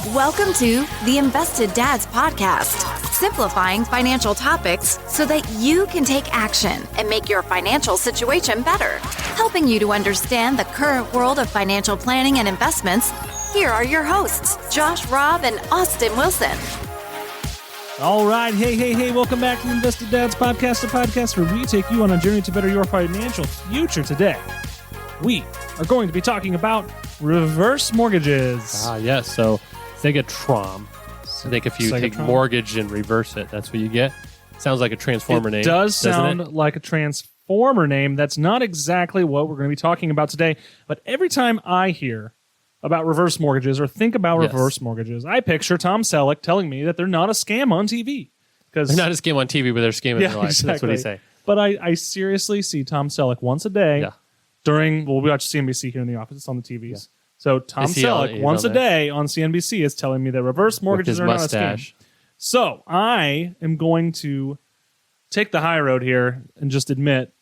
Welcome to the Invested Dads Podcast, simplifying financial topics so that you can take action and make your financial situation better. Helping you to understand the current world of financial planning and investments, here are your hosts, Josh Robb and Austin Wilson. All right. Hey. Welcome back to the Invested Dads Podcast, a podcast where we take you on a journey to better your financial future. Today, we are going to be talking about reverse mortgages. Yes. So egagtrom. I think if you take mortgage and reverse it, that's what you get. Sounds like a transformer name. It does sound like a transformer name. That's not exactly what we're going to be talking about today. But every time I hear about reverse mortgages or think about reverse mortgages, I picture Tom Selleck telling me that they're not a scam on TV. They're not a scam on TV, but they're a scam in real life. Exactly. That's what he say. But I seriously see Tom Selleck once a day during, we watch CNBC here in the office. It's on the TVs. Yeah. So Tom Selleck once a day on CNBC is telling me that reverse mortgages are not a scam. So I am going to take the high road here and just admit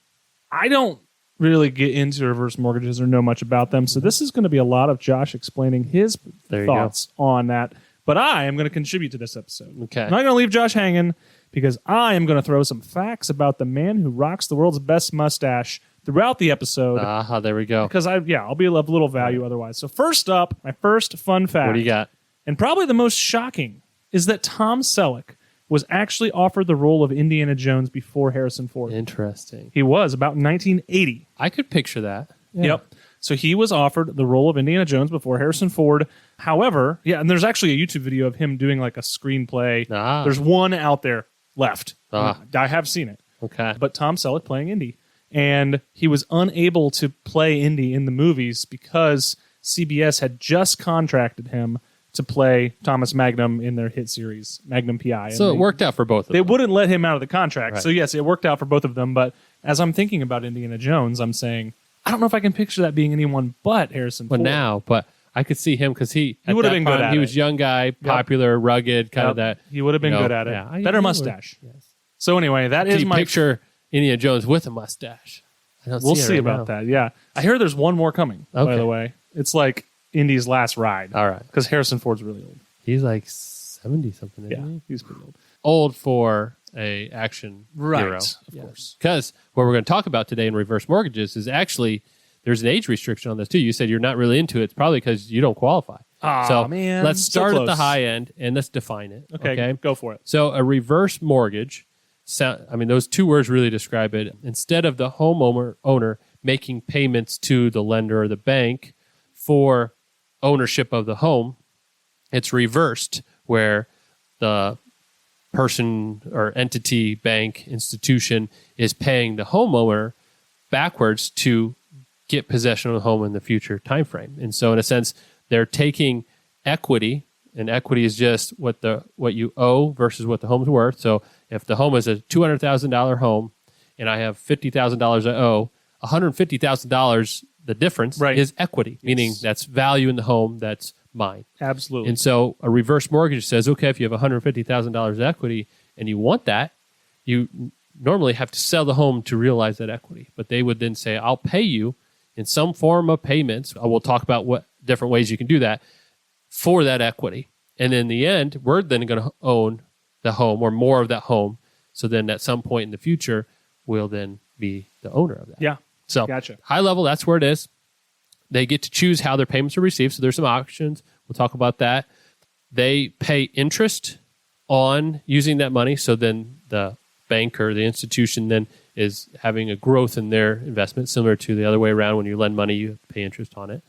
I don't really get into reverse mortgages or know much about them. So this is going to be a lot of Josh explaining his thoughts on that. But I am going to contribute to this episode. Okay. I'm not going to leave Josh hanging because I am going to throw some facts about the man who rocks the world's best mustache throughout the episode. There we go. Because I'll be of little value otherwise. So first up, my first fun fact. What do you got? And probably the most shocking is that Tom Selleck was actually offered the role of Indiana Jones before Harrison Ford. Interesting. He was about 1980. I could picture that. Yeah. Yep. So he was offered the role of Indiana Jones before Harrison Ford. However, and there's actually a YouTube video of him doing like a screenplay. There's one out there left. I have seen it. Okay. But Tom Selleck playing Indy. And he was unable to play Indy in the movies because CBS had just contracted him to play Thomas Magnum in their hit series, Magnum P.I. So it worked out for both of them. They wouldn't let him out of the contract. Right. So yes, it worked out for both of them. But as I'm thinking about Indiana Jones, I'm saying, I don't know if I can picture that being anyone but Harrison Ford. But I could see him because he would have been good at it. He was young guy, popular, rugged, kind of that. He would have been good at it. Yeah. Better mustache. Yes. So anyway, that is my picture. Indiana Jones with a mustache. We'll see about that. Yeah, I hear there's one more coming. By the way, it's like Indy's last ride. All right, because Harrison Ford's really old. He's like 70 something. Isn't he? He's pretty old. Old for a action hero, of course. Because what we're going to talk about today in reverse mortgages is actually there's an age restriction on this too. You said you're not really into it. It's probably because you don't qualify. Man, let's start at the high end and let's define it. Okay, go for it. So a reverse mortgage. Those two words really describe it. Instead of the homeowner making payments to the lender or the bank for ownership of the home, it's reversed where the person or entity, bank, institution is paying the homeowner backwards to get possession of the home in the future time frame. And so in a sense, they're taking equity, and equity is just what you owe versus what the home's worth. So if the home is a $200,000 home and I have $50,000 I owe, $150,000, the difference is equity, meaning that's value in the home that's mine. Absolutely. And so a reverse mortgage says, okay, if you have $150,000 equity and you want that, you normally have to sell the home to realize that equity. But they would then say, I'll pay you in some form of payments. I will talk about what different ways you can do that for that equity. And in the end, we're then going to own the home or more of that home. So then at some point in the future, we'll then be the owner of that. Yeah. So gotcha. High level, that's where it is. They get to choose how their payments are received. So there's some options. We'll talk about that. They pay interest on using that money. So then the bank or the institution then is having a growth in their investment, similar to the other way around. When you lend money, you have to pay interest on it,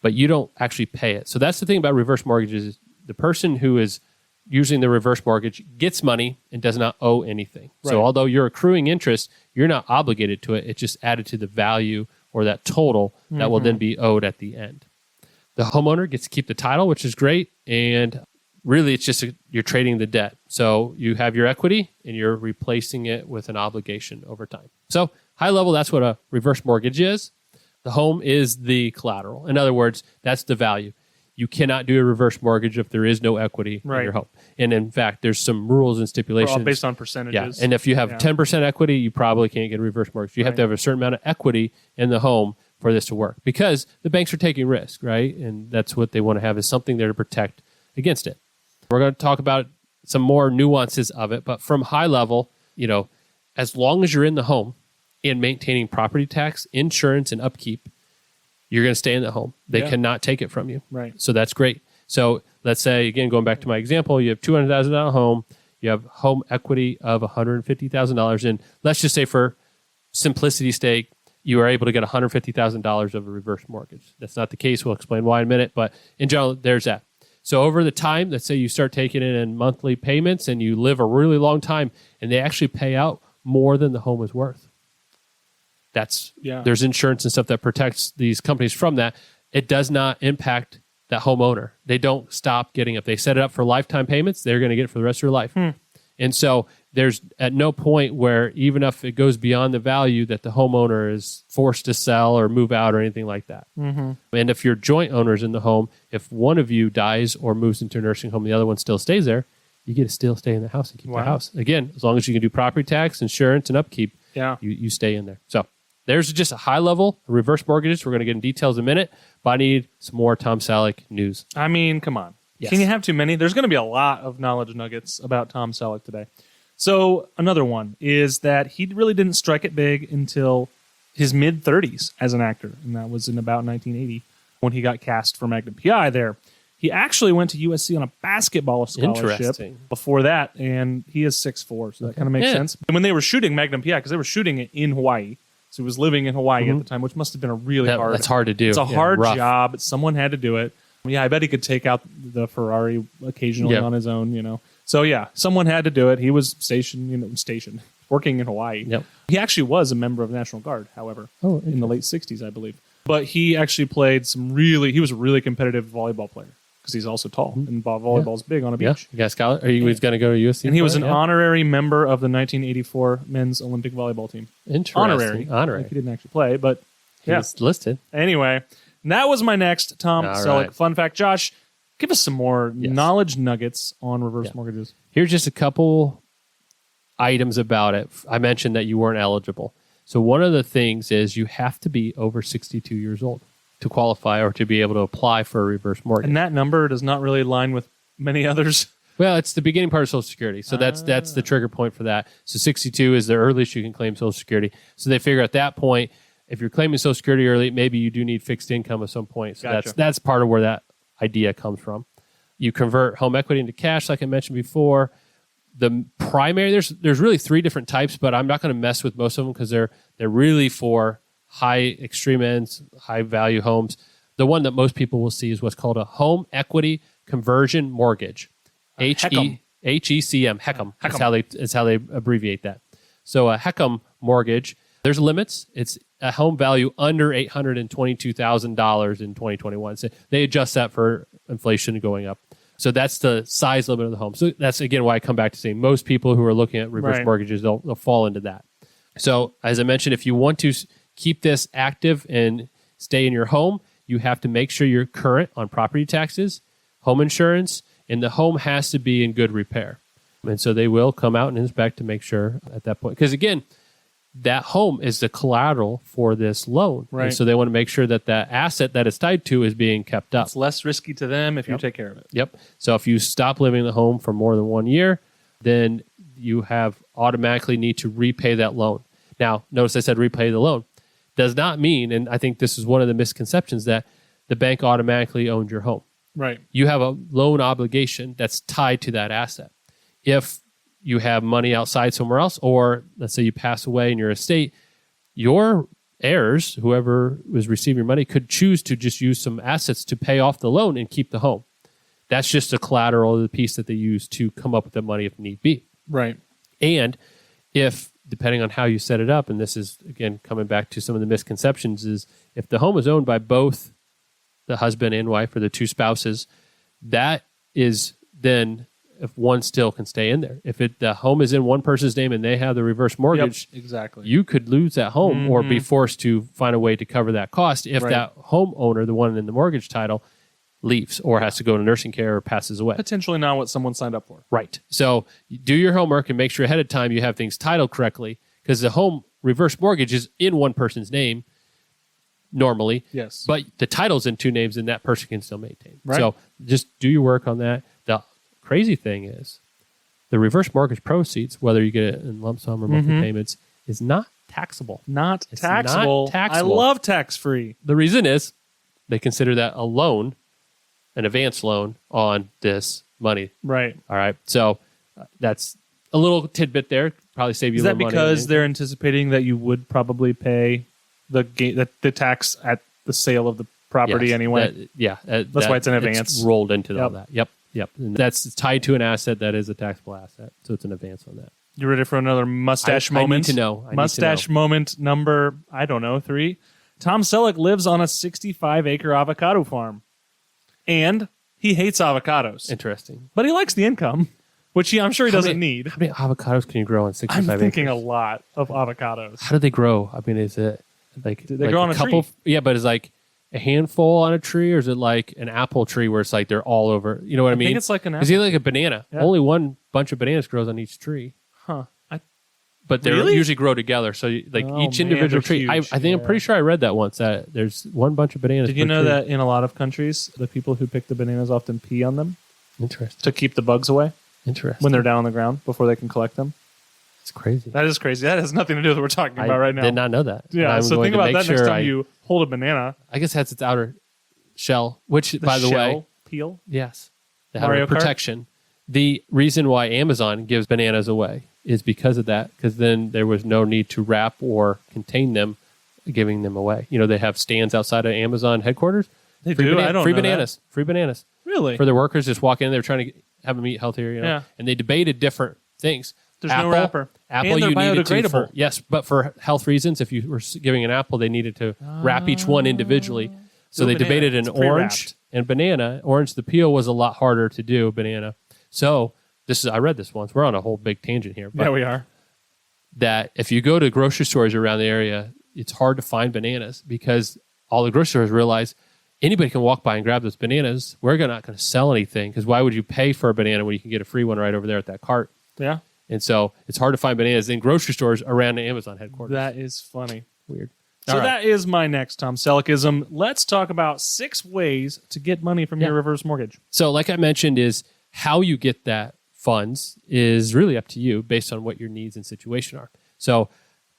but you don't actually pay it. So that's the thing about reverse mortgages is the person who is using the reverse mortgage gets money and does not owe anything. Right. So although you're accruing interest, you're not obligated to it. It's just added to the value or that total that will then be owed at the end. The homeowner gets to keep the title, which is great. And really, it's just you're trading the debt. So you have your equity and you're replacing it with an obligation over time. So high level, that's what a reverse mortgage is. The home is the collateral. In other words, that's the value. You cannot do a reverse mortgage if there is no equity in your home. And in fact, there's some rules and stipulations. Based on percentages. Yeah. And if you have 10% equity, you probably can't get a reverse mortgage. You have to have a certain amount of equity in the home for this to work because the banks are taking risk, right? And that's what they want to have is something there to protect against it. We're going to talk about some more nuances of it, but from high level, as long as you're in the home and maintaining property tax, insurance, and upkeep, you're going to stay in the home. They cannot take it from you. Right. So that's great. So let's say, again, going back to my example, you have $200,000 home, you have home equity of $150,000, and let's just say for simplicity's sake, you are able to get $150,000 of a reverse mortgage. That's not the case. We'll explain why in a minute, but in general, there's that. So over the time, let's say you start taking it in monthly payments and you live a really long time and they actually pay out more than the home is worth. There's insurance and stuff that protects these companies from that. It does not impact that homeowner. They don't stop getting it. If they set it up for lifetime payments, they're going to get it for the rest of their life. And so there's at no point where, even if it goes beyond the value, that the homeowner is forced to sell or move out or anything like that. And if you're joint owners in the home, if one of you dies or moves into a nursing home, the other one still stays there, you get to still stay in the house and keep the house. Again, as long as you can do property tax, insurance, and upkeep, you stay in there. So there's just a high level reverse mortgages. We're going to get in details in a minute, but I need some more Tom Selleck news. I mean, come on. Yes. Can you have too many? There's going to be a lot of knowledge nuggets about Tom Selleck today. So another one is that he really didn't strike it big until his mid-30s as an actor, and that was in about 1980 when he got cast for Magnum P.I. there. He actually went to USC on a basketball scholarship before that, and he is 6'4", so that kind of makes sense. And when they were shooting Magnum P.I., because they were shooting it in Hawaii, so he was living in Hawaii at the time, which must have been a really hard... That's hard to do. It's a hard job. Someone had to do it. Yeah, I bet he could take out the Ferrari occasionally on his own, So yeah, someone had to do it. He was stationed, working in Hawaii. Yep. He actually was a member of the National Guard, however, in the late 60s, I believe. But he actually played he was a really competitive volleyball player because he's also tall, and volleyball's big on a beach. You got scholar? Are you going to go to USC? And he was an honorary member of the 1984 men's Olympic volleyball team. Interesting. Honorary. Like he didn't actually play, but he was listed. Anyway, that was my next Tom Selleck fun fact. Josh, give us some more knowledge nuggets on reverse mortgages. Here's just a couple items about it. I mentioned that you weren't eligible. So one of the things is you have to be over 62 years old to qualify or to be able to apply for a reverse mortgage. And that number does not really align with many others. Well, it's the beginning part of Social Security. So that's the trigger point for that. So 62 is the earliest you can claim Social Security. So they figure at that point, if you're claiming Social Security early, maybe you do need fixed income at some point. So that's part of where that idea comes from. You convert home equity into cash, like I mentioned before. The primary, there's really three different types, but I'm not going to mess with most of them because they're really for high extreme ends, high value homes. The one that most people will see is what's called a home equity conversion mortgage. HECM, HECM. Is how they abbreviate that. So a HECM mortgage, there's limits. It's a home value under $822,000 in 2021. So they adjust that for inflation going up. So that's the size limit of the home. So that's, again, why I come back to saying most people who are looking at reverse mortgages, they'll fall into that. So as I mentioned, if you want to keep this active and stay in your home, you have to make sure you're current on property taxes, home insurance, and the home has to be in good repair. And so they will come out and inspect to make sure at that point. Because again, that home is the collateral for this loan. Right. And so they want to make sure that the asset that it's tied to is being kept up. It's less risky to them if you take care of it. Yep. So if you stop living in the home for more than 1 year, then you have automatically need to repay that loan. Now, notice I said repay the loan. Does not mean, and I think this is one of the misconceptions, that the bank automatically owns your home. Right. You have a loan obligation that's tied to that asset. If you have money outside somewhere else, or let's say you pass away in your estate, your heirs, whoever was receiving your money, could choose to just use some assets to pay off the loan and keep the home. That's just a collateral, the piece that they use to come up with the money if need be. Right. And if, depending on how you set it up, and this is, again, coming back to some of the misconceptions, is if the home is owned by both the husband and wife or the two spouses, that is then if one still can stay in there. If the home is in one person's name and they have the reverse mortgage, exactly, you could lose that home or be forced to find a way to cover that cost if that homeowner, the one in the mortgage title, leaves or has to go to nursing care or passes away. Potentially not what someone signed up for. Right. So do your homework and make sure ahead of time you have things titled correctly, because the home reverse mortgage is in one person's name. normally. Yes. But the title's in two names, and that person can still maintain. Right. So just do your work on that. The crazy thing is the reverse mortgage proceeds, whether you get it in lump sum or monthly payments, is not taxable. It's taxable. Not taxable. I love tax-free. The reason is they consider that a loan, an advance loan on this money. Right. All right. So that's a little tidbit there. Probably save you Is a that little money. because they're anticipating that you would probably pay the tax at the sale of the property anyway? That's why it's an advance. It's rolled into all that. Yep. And that's tied to an asset that is a taxable asset. So it's an advance on that. You ready for another mustache moment? I need to know. Mustache moment number, 3. Tom Selleck lives on a 65-acre avocado farm. And he hates avocados. Interesting. But he likes the income, which I'm sure he doesn't need. How many avocados can you grow on 65 acres? I'm thinking a lot of avocados. How do they grow? I mean, is it like... Do they grow on a couple? tree? Yeah, but is like a handful on a tree, or is it like an apple tree where it's like they're all over? You know what I mean? I think it's like an apple. Is it like a banana? Yeah. Only one bunch of bananas grows on each tree. Huh. But they Really? usually grow together. So each individual tree. huge. I think I'm pretty sure I read that once, that there's one bunch of bananas. Did you per know tree. that in a lot of countries, the people who pick the bananas often pee on them Interesting. to keep the bugs away when they're down on the ground before they can collect them? It's crazy. That is crazy. That has nothing to do with what we're talking about right now. I did not know that. Yeah, I'm so going think to about make that next sure time you hold a banana. I guess that's its outer shell, which, by the way, shell peel. yes, the outer Mario Kart? protection. The reason why Amazon gives bananas away is because of that, because then there was no need to wrap or contain them, giving them away. You know, they have stands outside of Amazon headquarters. They do? I don't free know bananas. Free bananas. Really? For the workers, just walk in. They're trying to have them eat healthier, you know. Yeah. And they debated different things. There's no wrapper. Apple, And they're you needed to biodegradable. yes, but for health reasons, if you were giving an apple, they needed to wrap each one individually. So No they banana. debated an It's pre-wrapped. orange and banana. Orange, the peel was a lot harder to do. Banana. So I read this once. We're on a whole big tangent here. But Yeah, we are. that if you go to grocery stores around the area, it's hard to find bananas because all the grocery stores realize anybody can walk by and grab those bananas. We're not going to sell anything because why would you pay for a banana when you can get a free one right over there at that cart? Yeah. And so it's hard to find bananas in grocery stores around the Amazon headquarters. That is funny. Weird. So All right. that is my next Tom Selleckism. Let's talk about 6 ways to get money from your reverse mortgage. So like I mentioned, is how you get that funds is really up to you based on what your needs and situation are. So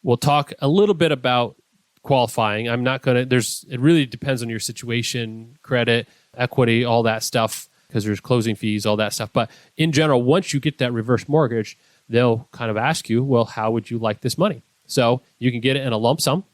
we'll talk a little bit about qualifying. I'm not going to, it really depends on your situation, credit, equity, all that stuff, because there's closing fees, all that stuff. But in general, once you get that reverse mortgage, they'll kind of ask you, well, how would you like this money? So you can get it in a lump sum,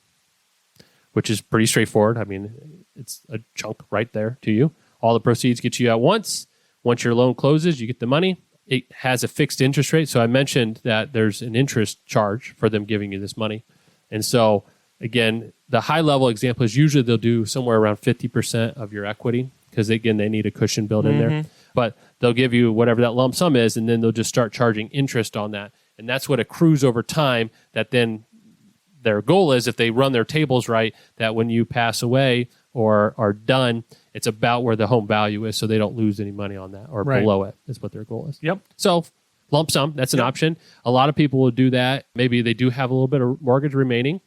which is pretty straightforward. I mean, it's a chunk right there to you. All the proceeds get you at once. Once your loan closes, you get the money. It has a fixed interest rate. So I mentioned that there's an interest charge for them giving you this money. And so, again, the high-level example is usually they'll do somewhere around 50% of your equity because, again, they need a cushion built in there. But they'll give you whatever that lump sum is, and then they'll just start charging interest on that. And that's what accrues over time that then their goal is, if they run their tables right, that when you pass away or are done, it's about where the home value is so they don't lose any money on that or below it is what their goal is. Yep. So lump sum, that's an option. A lot of people will do that. Maybe they do have a little bit of mortgage remaining.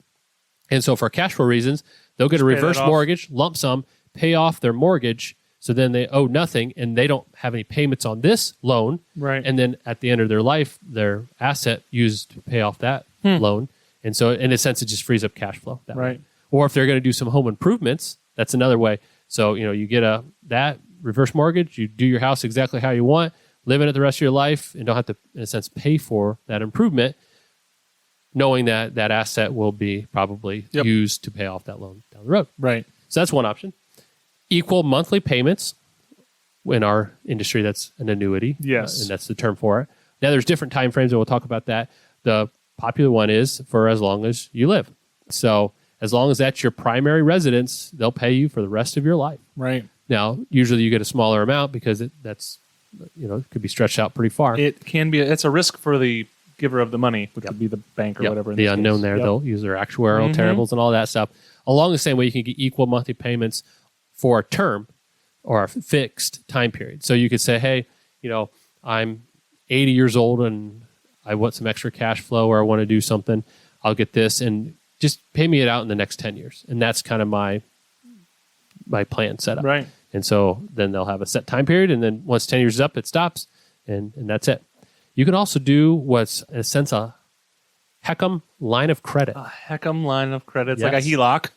And so for cash flow reasons, they'll get a reverse mortgage, lump sum, pay off their mortgage. So then they owe nothing and they don't have any payments on this loan. Right. And then at the end of their life, their asset used to pay off that loan. And so in a sense, it just frees up cash flow that way. Or if they're going to do some home improvements, that's another way. So, you get that reverse mortgage, you do your house exactly how you want, live in it the rest of your life, and don't have to, in a sense, pay for that improvement, knowing that that asset will be probably used to pay off that loan down the road. Right. So that's one option. Equal monthly payments. In our industry, that's an annuity. Yes. And that's the term for it. Now, there's different time frames, and we'll talk about that. The popular one is for as long as you live. So as long as that's your primary residence, they'll pay you for the rest of your life. Right. Now, usually you get a smaller amount because that's, it could be stretched out pretty far. It can be, it's a risk for the giver of the money, which would be the bank or whatever. In the this unknown case. there, they'll use their actuarial variables and all that stuff. Along the same way, you can get equal monthly payments for a term or a fixed time period. So you could say, hey, I'm 80 years old and I want some extra cash flow or I want to do something. I'll get this. And just pay me it out in the next 10 years. And that's kind of my plan set up. Right. And so then they'll have a set time period. And then once 10 years is up, it stops. And that's it. You can also do what's, in a sense, a HECM line of credit. A HECM line of credit. It's Yes. like a HELOC,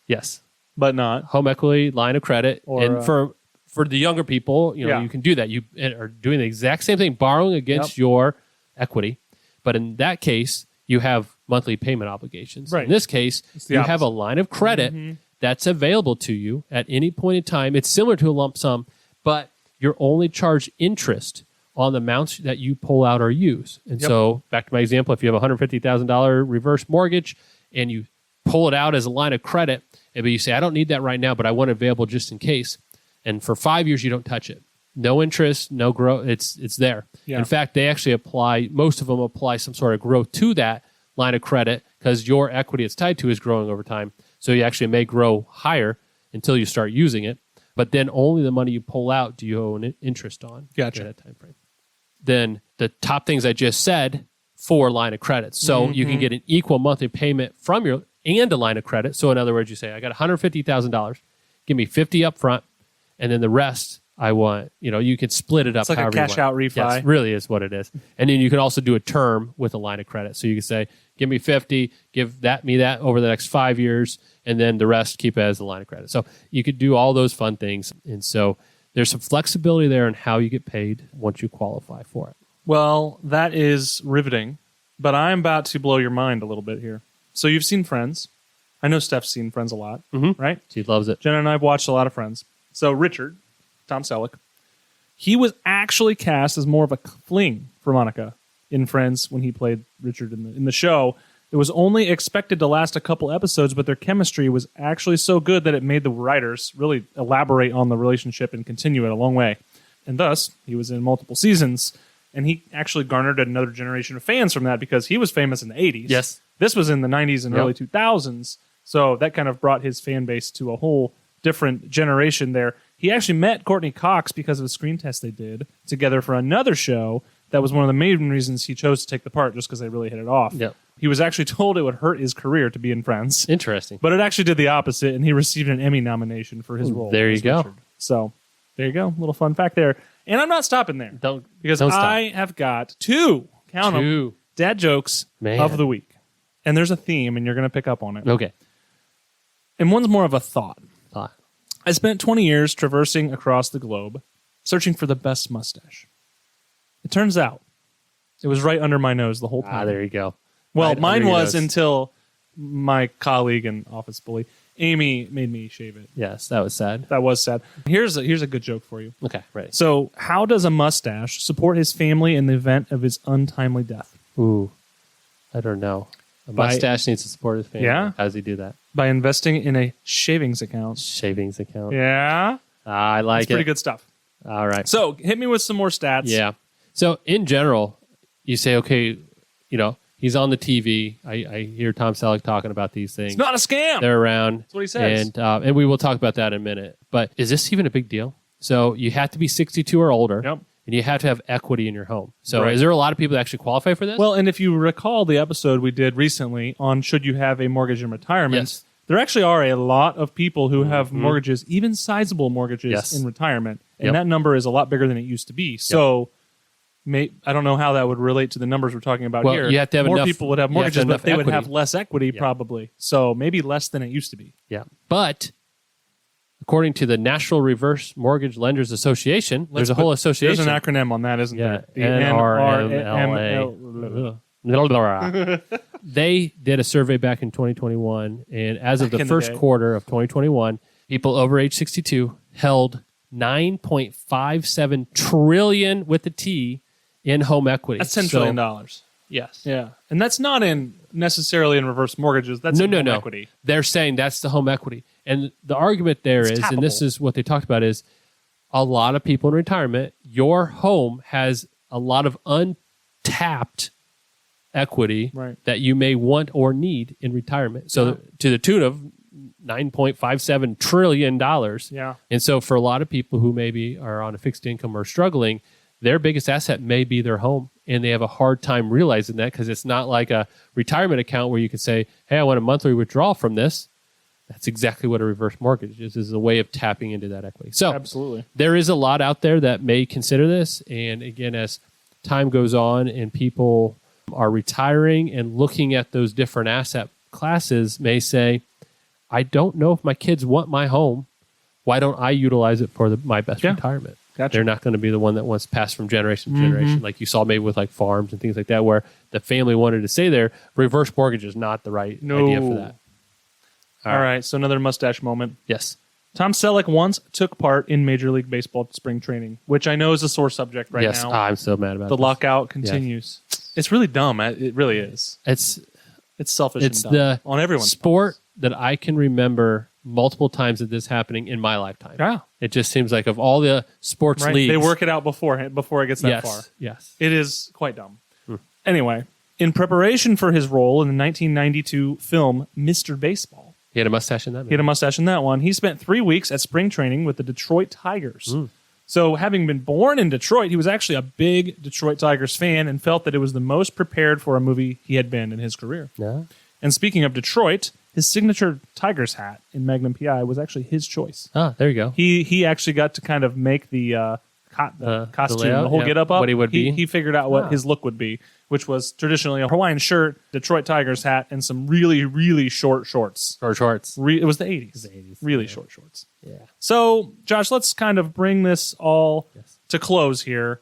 Yes. but not. Home equity line of credit. Or, and for the younger people, Yeah. you can do that. You are doing the exact same thing, borrowing against your equity. But in that case, you have monthly payment obligations. Right. In this case, the you have a opposite. line of credit that's available to you at any point in time. It's similar to a lump sum, but you're only charged interest on the amounts that you pull out or use. And so back to my example, if you have a $150,000 reverse mortgage and you pull it out as a line of credit, but you say, I don't need that right now, but I want it available just in case. And for 5 years, you don't touch it. No interest, no growth. It's there. Yeah. In fact, they actually apply, most of them apply some sort of growth to that line of credit because your equity it's tied to is growing over time. So you actually may grow higher until you start using it. But then only the money you pull out do you owe an interest on Gotcha. at that time frame. Then the top things I just said for line of credit. So you can get an equal monthly payment from your and a line of credit. So in other words, you say, I got $150,000, give me 50 up front, and then the rest I want, you can split it up. It's like a however you cash want. out refi. Yes, really is what it is. And then you can also do a term with a line of credit. So you can say, give me 50, give me that over the next 5 years, and then the rest keep it as a line of credit. So you could do all those fun things. And so there's some flexibility there in how you get paid once you qualify for it. Well, that is riveting, but I'm about to blow your mind a little bit here. So you've seen Friends. I know Steph's seen Friends a lot, right? She loves it. Jenna and I have watched a lot of Friends. So Richard, Tom Selleck, he was actually cast as more of a fling for Monica in Friends when he played Richard in the show. It was only expected to last a couple episodes, but their chemistry was actually so good that it made the writers really elaborate on the relationship and continue it a long way. And thus, he was in multiple seasons, and he actually garnered another generation of fans from that because he was famous in the 80s. Yes. This was in the 90s and early 2000s, so that kind of brought his fan base to a whole different generation there. He actually met Courtney Cox because of a screen test they did together for another show. That was one of the main reasons he chose to take the part, just because they really hit it off. Yep. He was actually told it would hurt his career to be in Friends. Interesting. But it actually did the opposite, and he received an Emmy nomination for his role. There you as go. Richard. So, there you go. Little fun fact there. And I'm not stopping there. Because don't stop. I have got two dad jokes of the week. And there's a theme, and you're going to pick up on it. Okay. And one's more of a thought. I spent 20 years traversing across the globe, searching for the best mustache. It turns out it was right under my nose the whole time. There you go. Well, Right mine under your was nose. until my colleague and office bully, Amy, made me shave it. Yes, that was sad. That was sad. Here's a good joke for you. Okay, ready. So, how does a mustache support his family in the event of his untimely death? Ooh, I don't know. A mustache needs to support his family. Yeah? How does he do that? By investing in a shavings account. Shavings account. Yeah? I like It's pretty good stuff. All right. So, hit me with some more stats. Yeah. So in general, you say, okay, he's on the TV. I hear Tom Selleck talking about these things. It's not a scam. They're around. That's what he says. And we will talk about that in a minute. But is this even a big deal? So you have to be 62 or older. Yep. And you have to have equity in your home. So Right. is there a lot of people that actually qualify for this? Well, and if you recall the episode we did recently on should you have a mortgage in retirement, Yes. there actually are a lot of people who have mortgages, even sizable mortgages Yes. in retirement. And Yep. that number is a lot bigger than it used to be. So I don't know how that would relate to the numbers we're talking about Well, here. you have to have More enough- people would have you have to mortgages, have but enough they would equity. have less equity probably. So maybe less than it used to be. Yeah. But according to the National Reverse Mortgage Lenders Association, there's a whole association. There's an acronym on that, isn't Yeah, there? The NRMLA. They did a survey back in 2021, and as of Back the in the first day. quarter of 2021, people over age 62 held $9.57 trillion with the T in home equity. That's $10 trillion. Yes. Yeah. And that's not necessarily in reverse mortgages. That's in home equity. They're saying that's the home equity. And the argument there is, and this is what they talked about, is a lot of people in retirement, your home has a lot of untapped equity that you may want or need in retirement. So to the tune of $9.57 trillion. Yeah. And so for a lot of people who maybe are on a fixed income or struggling, their biggest asset may be their home, and they have a hard time realizing that because it's not like a retirement account where you can say, hey, I want a monthly withdrawal from this. That's exactly what a reverse mortgage is a way of tapping into that equity. So absolutely, there is a lot out there that may consider this. And again, as time goes on and people are retiring and looking at those different asset classes, may say, I don't know if my kids want my home. Why don't I utilize it for my best retirement? Gotcha. They're not going to be the one that wants to pass from generation to generation, like you saw maybe with like farms and things like that, where the family wanted to stay there. Reverse mortgage is not the right idea for that. All right, so another mustache moment. Yes. Tom Selleck once took part in Major League Baseball spring training, which I know is a sore subject right now. Yes, I'm so mad about the this. lockout continues. Yes. It's really dumb. It really is. It's selfish. It's and dumb the on everyone's sport that I can remember multiple times of this happening in my lifetime. Yeah. It just seems like of all the sports leagues. They work it out before it gets that far. Yes. It is quite dumb. Anyway, in preparation for his role in the 1992 film Mr. Baseball, he had a mustache in that movie. He had a mustache in that one. He spent 3 weeks at spring training with the Detroit Tigers. So having been born in Detroit, he was actually a big Detroit Tigers fan and felt that it was the most prepared for a movie he had been in his career. Yeah. And speaking of Detroit, his signature Tigers hat in Magnum P.I. was actually his choice. Oh, there you go. He actually got to kind of make the costume, the whole get up. What he would be. He figured out what his look would be, which was traditionally a Hawaiian shirt, Detroit Tigers hat, and some really, really short shorts. Short shorts. It was the 80s. Really short shorts. Yeah. So, Josh, let's kind of bring this all to close here.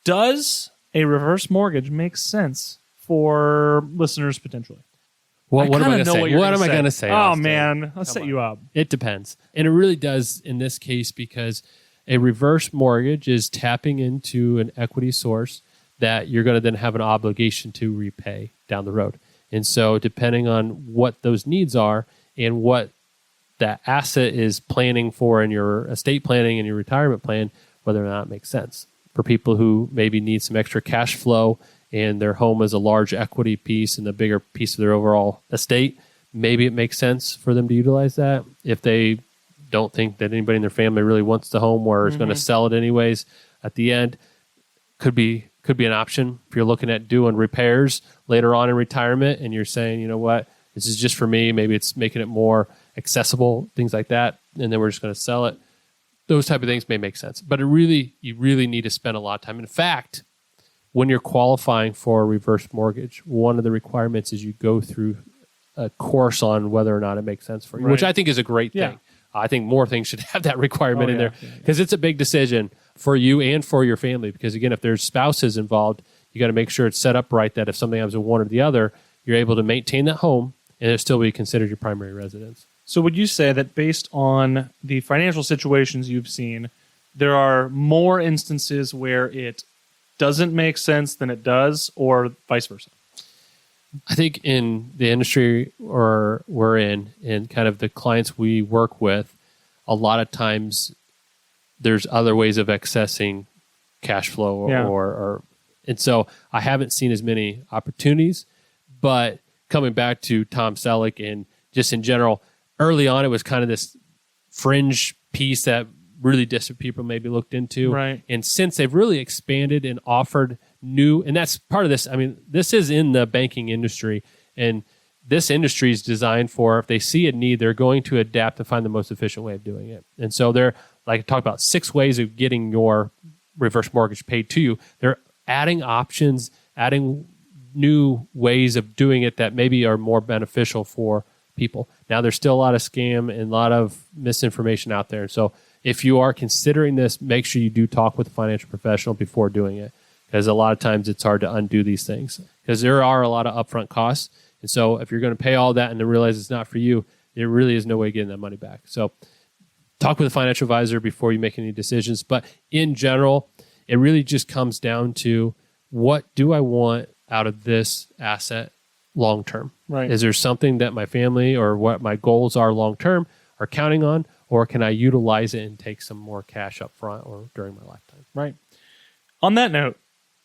Does a reverse mortgage make sense for listeners potentially? Well, what am I going to say? What am I going to say? Oh, man. I'll set you up. It depends. And it really does in this case because a reverse mortgage is tapping into an equity source that you're going to then have an obligation to repay down the road. And so depending on what those needs are and what that asset is planning for in your estate planning and your retirement plan, whether or not it makes sense. For people who maybe need some extra cash flow and their home is a large equity piece and the bigger piece of their overall estate, maybe it makes sense for them to utilize that. If they don't think that anybody in their family really wants the home or is going to sell it anyways at the end, could be an option. If you're looking at doing repairs later on in retirement and you're saying, you know what, this is just for me, maybe it's making it more accessible, things like that, and then we're just going to sell it. Those type of things may make sense. But you really need to spend a lot of time. In fact, when you're qualifying for a reverse mortgage, one of the requirements is you go through a course on whether or not it makes sense for you, which I think is a great thing. I think more things should have that requirement in there because it's a big decision for you and for your family. Because again, if there's spouses involved, you got to make sure it's set up right that if something happens to one or the other, you're able to maintain that home and it still be considered your primary residence. So would you say that based on the financial situations you've seen, there are more instances where it doesn't make sense than it does, or vice versa? I think in the industry we're in and kind of the clients we work with, a lot of times there's other ways of accessing cash flow or and so I haven't seen as many opportunities. But coming back to Tom Selleck and just in general, early on it was kind of this fringe piece that really distant people maybe looked into. Right. And since they've really expanded and offered new, and that's part of this. I mean, this is in the banking industry, and this industry is designed for if they see a need, they're going to adapt to find the most efficient way of doing it. And so they're, like I talked about, 6 ways of getting your reverse mortgage paid to you. They're adding options, adding new ways of doing it that maybe are more beneficial for people. Now, there's still a lot of scam and a lot of misinformation out there. So if you are considering this, make sure you do talk with a financial professional before doing it, because a lot of times it's hard to undo these things because there are a lot of upfront costs. And so if you're going to pay all that and then realize it's not for you, there really is no way of getting that money back. So talk with a financial advisor before you make any decisions. But in general, it really just comes down to, what do I want out of this asset long term? Right. Is there something that my family or what my goals are long term are counting on, or can I utilize it and take some more cash up front or during my lifetime? Right. On that note,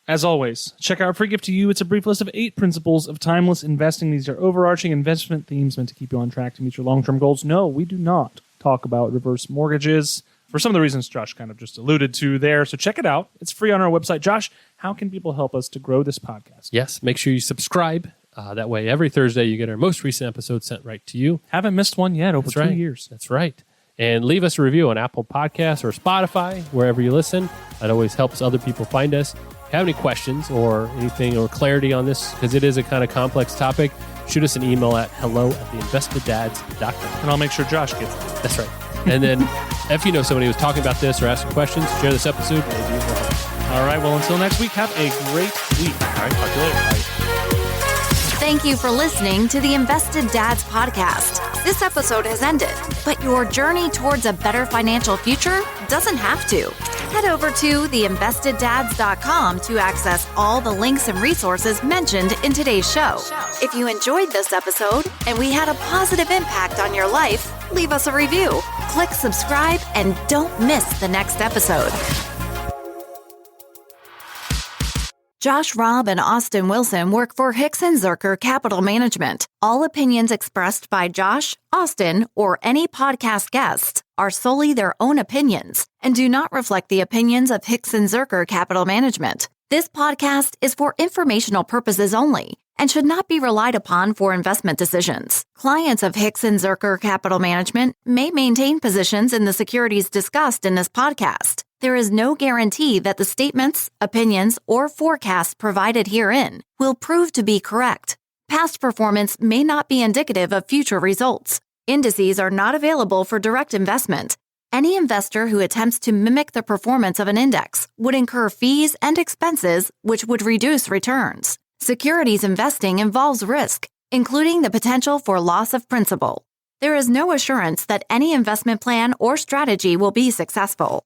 as always, check out Free Gift to You. It's a brief list of 8 principles of timeless investing. These are overarching investment themes meant to keep you on track to meet your long-term goals. No, we do not talk about reverse mortgages. for some of the reasons Josh kind of just alluded to there. So check it out. It's free on our website. Josh, how can people help us to grow this podcast? Yes, make sure you subscribe. That way, every Thursday, you get our most recent episode sent right to you. Haven't missed one yet, over 2 years. That's right. And leave us a review on Apple Podcasts or Spotify, wherever you listen. That always helps other people find us. If you have any questions or anything or clarity on this, because it is a kind of complex topic, shoot us an email at hello@theinvesteddads.com. And I'll make sure Josh gets it. That's right. And then if you know somebody who's talking about this or asking questions, share this episode. Maybe it will help. All right. Well, until next week, have a great week. All right. Talk to you later. Bye. Thank you for listening to the Invested Dads podcast. This episode has ended, but your journey towards a better financial future doesn't have to. Head over to theinvesteddads.com to access all the links and resources mentioned in today's show. If you enjoyed this episode and we had a positive impact on your life, leave us a review, click subscribe, and don't miss the next episode. Josh Robb and Austin Wilson work for Hicks & Zerker Capital Management. All opinions expressed by Josh, Austin, or any podcast guests are solely their own opinions and do not reflect the opinions of Hicks & Zerker Capital Management. This podcast is for informational purposes only and should not be relied upon for investment decisions. Clients of Hicks & Zerker Capital Management may maintain positions in the securities discussed in this podcast. There is no guarantee that the statements, opinions, or forecasts provided herein will prove to be correct. Past performance may not be indicative of future results. Indices are not available for direct investment. Any investor who attempts to mimic the performance of an index would incur fees and expenses which would reduce returns. Securities investing involves risk, including the potential for loss of principal. There is no assurance that any investment plan or strategy will be successful.